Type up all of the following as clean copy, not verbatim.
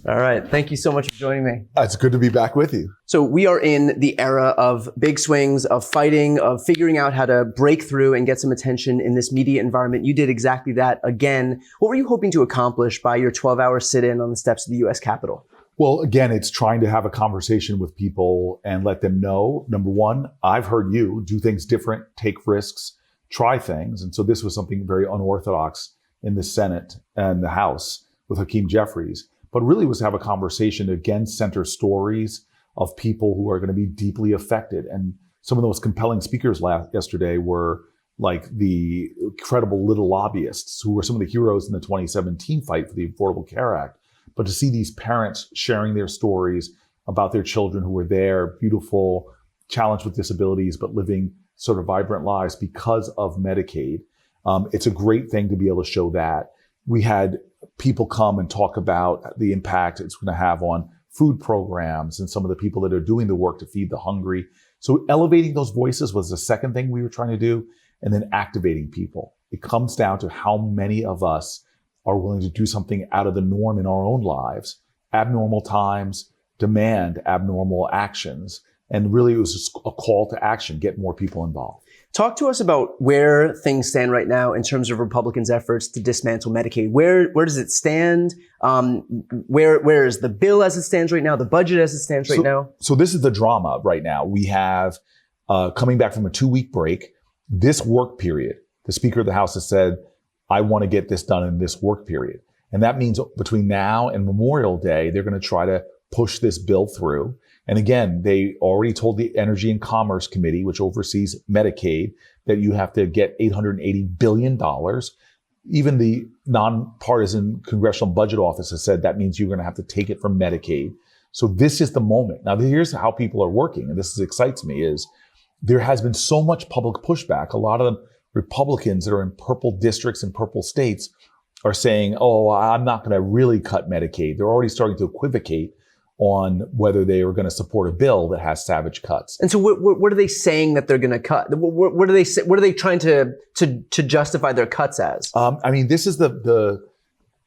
All right. Thank you so much for joining me. It's good to be back with you. So we are in the era of big swings, of fighting, of figuring out how to break through and get some attention in this media environment. You did exactly that again. What were you hoping to accomplish by your 12-hour sit-in on the steps of the U.S. Capitol? Well, again, it's trying to have a conversation with people and let them know, number one, I've heard you do things different, take risks, try things. And so this was something very unorthodox in the Senate and the House with Hakeem Jeffries, but really was to have a conversation, again, center stories of people who are going to be deeply affected. And some of the most compelling speakers yesterday were like the incredible little lobbyists who were some of the heroes in the 2017 fight for the Affordable Care Act. But to see these parents sharing their stories about their children who were there, beautiful, challenged with disabilities, but living sort of vibrant lives because of Medicaid. It's a great thing to be able to show that. We had people come and talk about the impact it's going to have on food programs and some of the people that are doing the work to feed the hungry. So elevating those voices was the second thing we were trying to do, and then activating people. It comes down to how many of us are willing to do something out of the norm in our own lives. Abnormal times demand abnormal actions. And really it was just a call to action, get more people involved. Talk to us about where things stand right now in terms of Republicans' efforts to dismantle Medicaid. Where does it stand? Where is the bill as it stands right now? The budget as it stands right now? So this is the drama right now. We have, coming back from a 2-week break, this work period, the Speaker of the House has said, I want to get this done in this work period. And that means between now and Memorial Day, they're going to try to push this bill through. And again, they already told the Energy and Commerce Committee, which oversees Medicaid, that you have to get $880 billion. Even the nonpartisan Congressional Budget Office has said that means you're going to have to take it from Medicaid. So this is the moment. Now, here's how people are working, and this excites me, is there has been so much public pushback. A lot of the Republicans that are in purple districts and purple states are saying, oh, I'm not going to really cut Medicaid. They're already starting to equivocate on whether they are going to support a bill that has savage cuts. And so what are they saying that they're going to cut? What are they trying to justify their cuts as? I mean, this is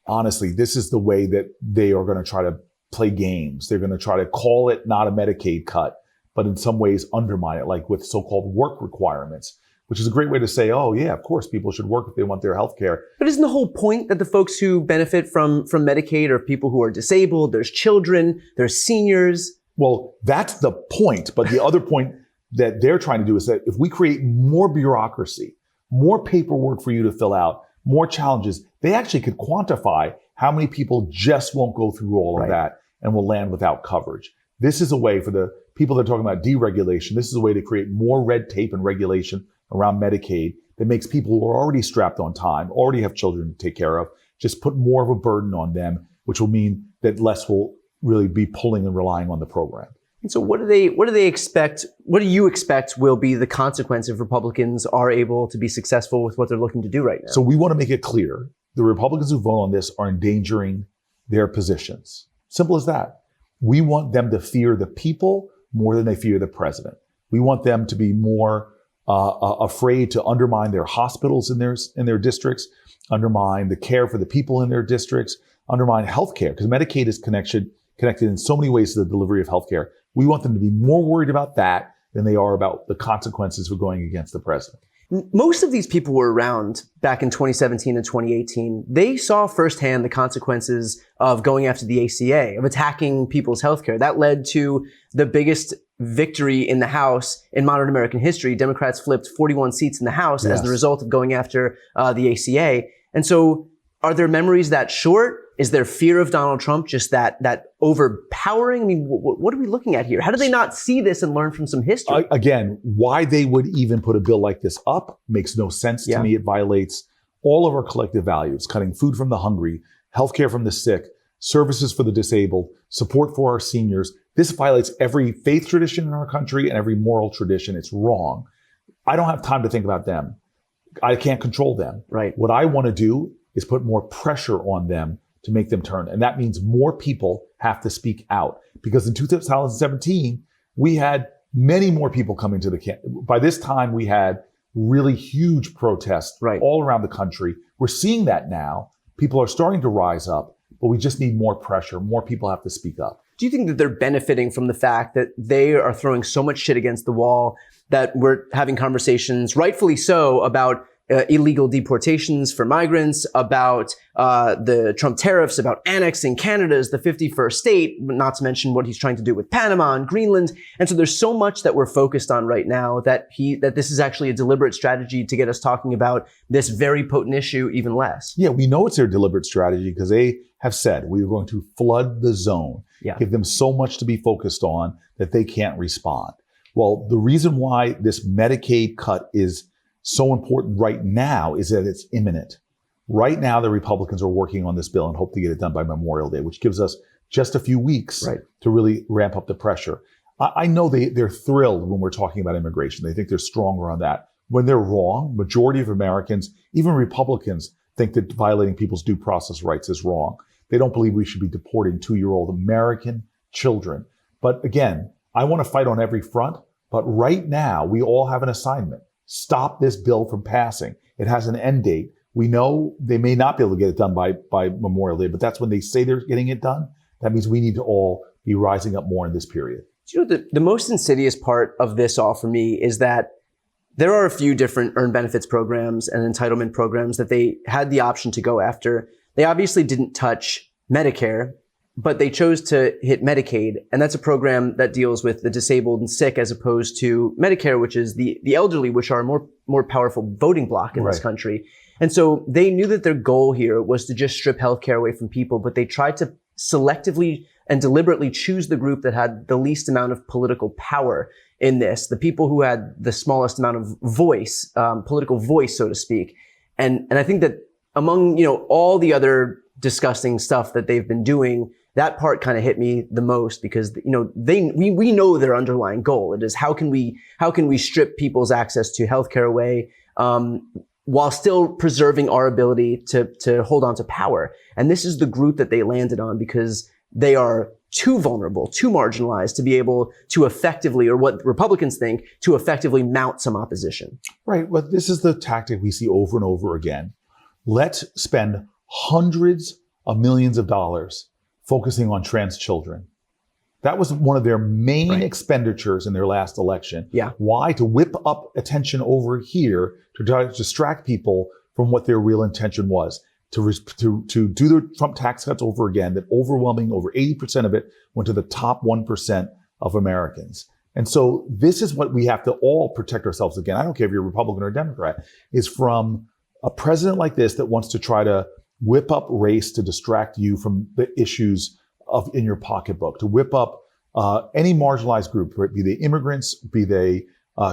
honestly, this is the way that they are going to try to play games. They're going to try to call it not a Medicaid cut, but in some ways undermine it, like with so-called work requirements, which is a great way to say, oh yeah, of course people should work if they want their health care. But isn't the whole point that the folks who benefit from Medicaid are people who are disabled, there's children, there's seniors? Well, that's the point. But the other point that they're trying to do is that if we create more bureaucracy, more paperwork for you to fill out, more challenges, they actually could quantify how many people just won't go through all of that and will land without coverage. This is a way for the people that are talking about deregulation. This is a way to create more red tape and regulation around Medicaid that makes people who are already strapped on time, already have children to take care of, just put more of a burden on them, which will mean that less will really be pulling and relying on the program. And so what do they expect? What do you expect will be the consequence if Republicans are able to be successful with what they're looking to do right now? So we want to make it clear, the Republicans who vote on this are endangering their positions. Simple as that. We want them to fear the people more than they fear the president. We want them to be more afraid to undermine their hospitals in their districts, undermine the care for the people in their districts, undermine healthcare, because Medicaid is connected in so many ways to the delivery of healthcare. We want them to be more worried about that than they are about the consequences for going against the president. Most of these people were around back in 2017 and 2018. They saw firsthand the consequences of going after the ACA, of attacking people's healthcare. That led to the biggest victory in the House in modern American history. Democrats flipped 41 seats in the House as the result of going after the ACA. And so are there memories that short? Is there fear of Donald Trump just that overpowering? I mean, what are we looking at here? How do they not see this and learn from some history? Again, why they would even put a bill like this up makes no sense to me. It violates all of our collective values, cutting food from the hungry, healthcare from the sick, services for the disabled, support for our seniors. This violates every faith tradition in our country and every moral tradition. It's wrong. I don't have time to think about them. I can't control them. Right. What I want to do is put more pressure on them to make them turn. And that means more people have to speak out. Because in 2017, we had many more people coming to the camp. By this time, we had really huge protests all around the country. We're seeing that now. People are starting to rise up. but we just need more pressure. More people have to speak up. Do you think that they're benefiting from the fact that they are throwing so much shit against the wall that we're having conversations, rightfully so, about illegal deportations for migrants, about the Trump tariffs, about annexing Canada as the 51st state, not to mention what he's trying to do with Panama and Greenland. And so there's so much that we're focused on right now that this is actually a deliberate strategy to get us talking about this very potent issue even less. Yeah, we know it's their deliberate strategy because they have said we are going to flood the zone, give them so much to be focused on that they can't respond. Well, the reason why this Medicaid cut is so important right now is that it's imminent. Right now, the Republicans are working on this bill and hope to get it done by Memorial Day, which gives us just a few weeks to really ramp up the pressure. I know they're thrilled when we're talking about immigration. They think they're stronger on that. When they're wrong, majority of Americans, even Republicans, think that violating people's due process rights is wrong. They don't believe we should be deporting 2-year-old American children. But again, I want to fight on every front. But right now, we all have an assignment. Stop this bill from passing. It has an end date. We know they may not be able to get it done by Memorial Day, but that's when they say they're getting it done. That means we need to all be rising up more in this period. You know, the most insidious part of this all for me is that there are a few different earned benefits programs and entitlement programs that they had the option to go after. They obviously didn't touch Medicare, but they chose to hit Medicaid. And that's a program that deals with the disabled and sick as opposed to Medicare, which is the elderly, which are a more powerful voting bloc in this country. And so they knew that their goal here was to just strip healthcare away from people, but they tried to selectively and deliberately choose the group that had the least amount of political power in this, the people who had the smallest amount of voice, political voice, so to speak. And I think that among, all the other disgusting stuff that they've been doing, that part kind of hit me the most because, we know their underlying goal. It is how can we strip people's access to healthcare away, while still preserving our ability to hold on to power. And this is the group that they landed on because they are too vulnerable, too marginalized to be able to effectively, or what Republicans think, to effectively mount some opposition. Right. Well, this is the tactic we see over and over again. Let's spend hundreds of millions of dollars focusing on trans children. That was one of their main expenditures in their last election. Yeah. Why? To whip up attention over here to try to distract people from what their real intention was. To do the Trump tax cuts over again, that overwhelming over 80% of it went to the top 1% of Americans. And so this is what we have to all protect ourselves against. I don't care if you're a Republican or Democrat, is from a president like this that wants to try to whip up race to distract you from the issues in your pocketbook, to whip up any marginalized group, right? Be they immigrants, be they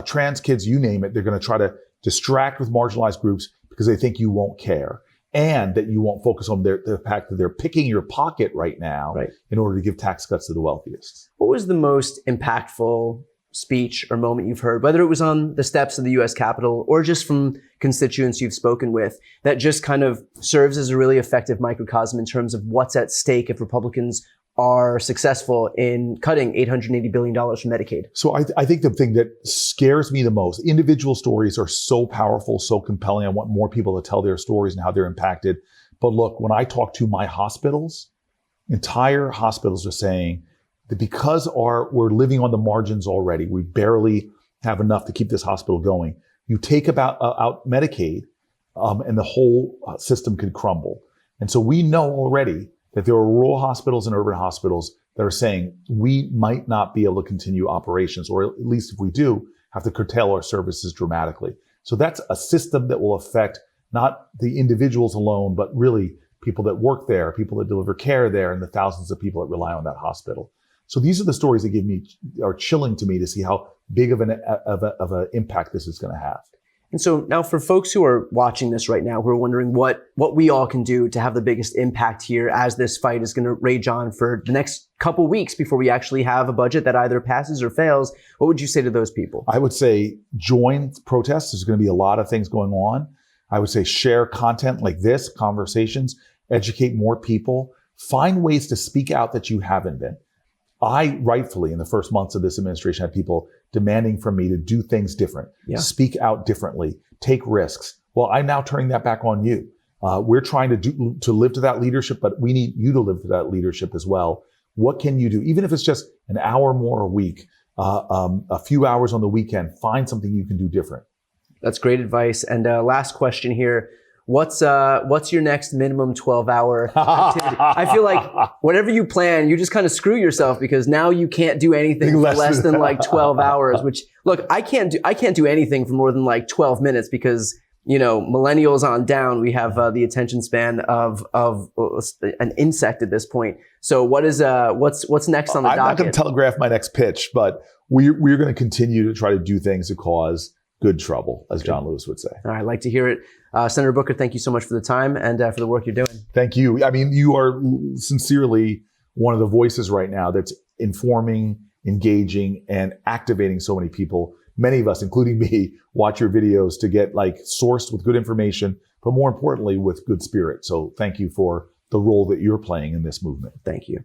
trans kids, you name it. They're going to try to distract with marginalized groups because they think you won't care and that you won't focus on the fact that they're picking your pocket right now in order to give tax cuts to the wealthiest. What was the most impactful speech or moment you've heard, whether it was on the steps of the U.S. Capitol or just from constituents you've spoken with, that just kind of serves as a really effective microcosm in terms of what's at stake if Republicans are successful in cutting $880 billion from Medicaid? So I think the thing that scares me the most, individual stories are so powerful, so compelling. I want more people to tell their stories and how they're impacted. But look, when I talk to my hospitals, entire hospitals are saying that because we're living on the margins already, we barely have enough to keep this hospital going. You take out Medicaid, and the whole system could crumble. And so we know already that there are rural hospitals and urban hospitals that are saying we might not be able to continue operations, or at least if we do, have to curtail our services dramatically. So that's a system that will affect not the individuals alone, but really people that work there, people that deliver care there, and the thousands of people that rely on that hospital. So these are the stories that are chilling to me to see how big of an impact this is going to have. And so now for folks who are watching this right now, who are wondering what we all can do to have the biggest impact here as this fight is going to rage on for the next couple weeks before we actually have a budget that either passes or fails, what would you say to those people? I would say join protests. There's going to be a lot of things going on. I would say share content like this, conversations, educate more people, find ways to speak out that you haven't been. I rightfully, in the first months of this administration, had people demanding from me to do things different, speak out differently, take risks. Well, I'm now turning that back on you. We're trying to live to that leadership, but we need you to live to that leadership as well. What can you do? Even if it's just an hour more a week, a few hours on the weekend, find something you can do different. That's great advice. And last question here. What's your next minimum 12-hour activity? I feel like whatever you plan, you just kind of screw yourself because now you can't do anything for less than like 12 hours, which look, I can't do anything for more than like 12 minutes because, you know, millennials on down, we have the attention span of an insect at this point. So what's next on the docket? I'm not going to telegraph my next pitch, but we're going to continue to try to do things to cause good trouble, as John Lewis would say. All right, I'd like to hear it. Senator Booker, thank you so much for the time and for the work you're doing. Thank you. I mean, you are sincerely one of the voices right now that's informing, engaging, and activating so many people. Many of us, including me, watch your videos to get like sourced with good information, but more importantly, with good spirit. So thank you for the role that you're playing in this movement. Thank you.